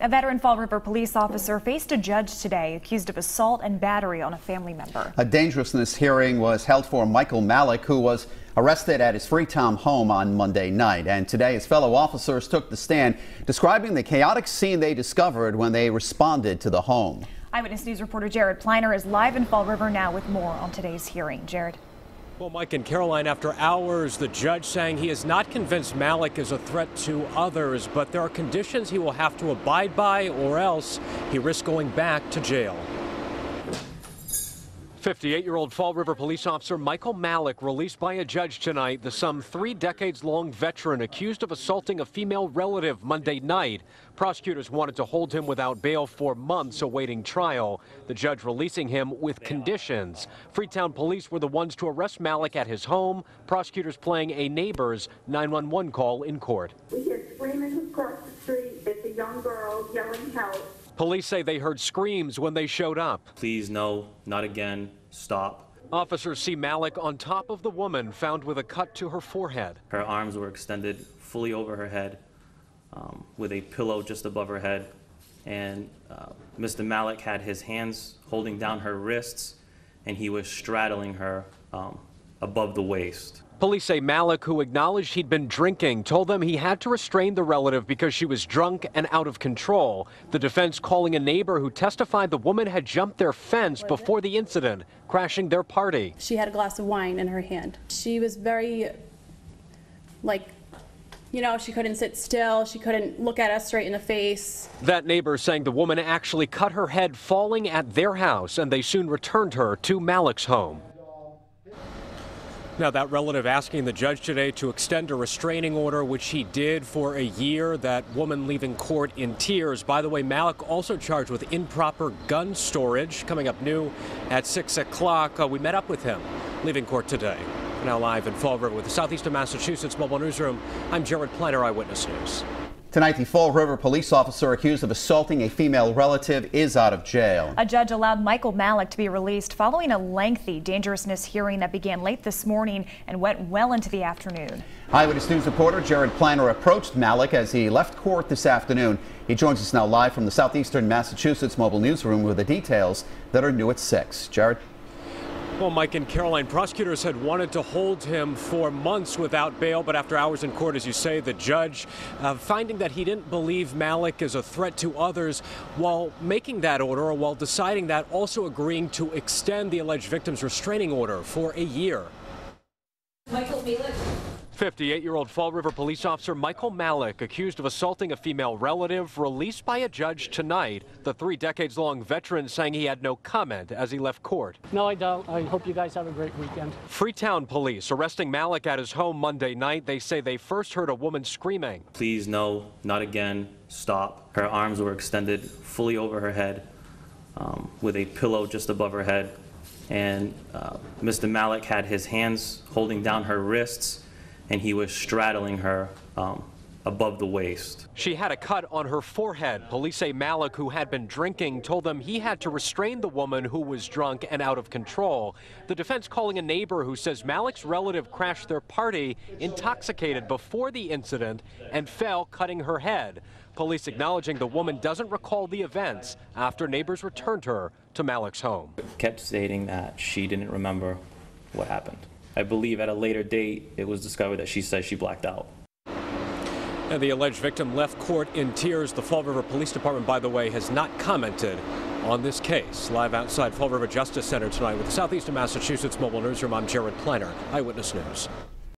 A veteran Fall River police officer faced a judge today accused of assault and battery on a family member. A dangerousness hearing was held for Michael Malek, who was arrested at his Freetown home on Monday night. And today his fellow officers took the stand, describing the chaotic scene they discovered when they responded to the home. Eyewitness News reporter Jared Pliner is live in Fall River now with more on today's hearing. Jared. Well, Mike and Caroline, after hours, the judge saying he is not convinced Malek is a threat to others, but there are conditions he will have to abide by or else he risks going back to jail. 58-year-old Fall River police officer Michael Malek released by a judge tonight. The some 3 decades-long veteran accused of assaulting a female relative Monday night. Prosecutors wanted to hold him without bail for months awaiting trial. The judge releasing him with conditions. Freetown police were the ones to arrest Malek at his home. Prosecutors playing a neighbor's 911 call in court. We hear screaming across the street. It's a young girl yelling help. Police say they heard screams when they showed up. Please, no, not again, stop. Officers see Malek on top of the woman found with a cut to her forehead. Her arms were extended fully over her head with a pillow just above her head. And Mr. Malek had his hands holding down her wrists and he was straddling her above the waist. Police say Malek, who acknowledged he'd been drinking, told them he had to restrain the relative because she was drunk and out of control. The defense calling a neighbor who testified the woman had jumped their fence before the incident, crashing their party. She had a glass of wine in her hand. She was very, she couldn't sit still. She couldn't look at us straight in the face. That neighbor saying the woman actually cut her head falling at their house, and they soon returned her to Malek's home. Now, that relative asking the judge today to extend a restraining order, which he did for a year. That woman leaving court in tears. By the way, Malek also charged with improper gun storage. Coming up new at 6 o'clock. We met up with him leaving court today. We're now live in Fall River with the Southeastern Massachusetts Mobile Newsroom. I'm Jared Pliner, Eyewitness News. Tonight, the Fall River police officer accused of assaulting a female relative is out of jail. A judge allowed Michael Malek to be released following a lengthy dangerousness hearing that began late this morning and went well into the afternoon. Eyewitness News reporter Jared Pliner approached Malek as he left court this afternoon. He joins us now live from the Southeastern Massachusetts Mobile Newsroom with the details that are new at 6. Jared? Well, Mike and Caroline, prosecutors had wanted to hold him for months without bail, but after hours in court, as you say, the judge finding that he didn't believe Malek is a threat to others, while making that order, or while deciding that, also agreeing to extend the alleged victim's restraining order for a year. Michael Malek. 58-year-old Fall River police officer Michael Malek, accused of assaulting a female relative, released by a judge tonight. The 3 decades-long veteran saying he had no comment as he left court. No, I don't. I hope you guys have a great weekend. Freetown police arresting Malek at his home Monday night. They say they first heard a woman screaming. Please, no, not again, stop. Her arms were extended fully over her head with a pillow just above her head. And Mr. Malek had his hands holding down her wrists and he was straddling her above the waist. She had a cut on her forehead. Police say Malek, who had been drinking, told them he had to restrain the woman who was drunk and out of control. The defense calling a neighbor who says Malek's relative crashed their party intoxicated before the incident and fell, cutting her head. Police acknowledging the woman doesn't recall the events after neighbors returned her to Malek's home. Kept stating that she didn't remember what happened. I believe at a later date, it was discovered that she said she blacked out. And the alleged victim left court in tears. The Fall River Police Department, by the way, has not commented on this case. Live outside Fall River Justice Center tonight with the Southeastern Massachusetts Mobile Newsroom, I'm Jared Pliner, Eyewitness News.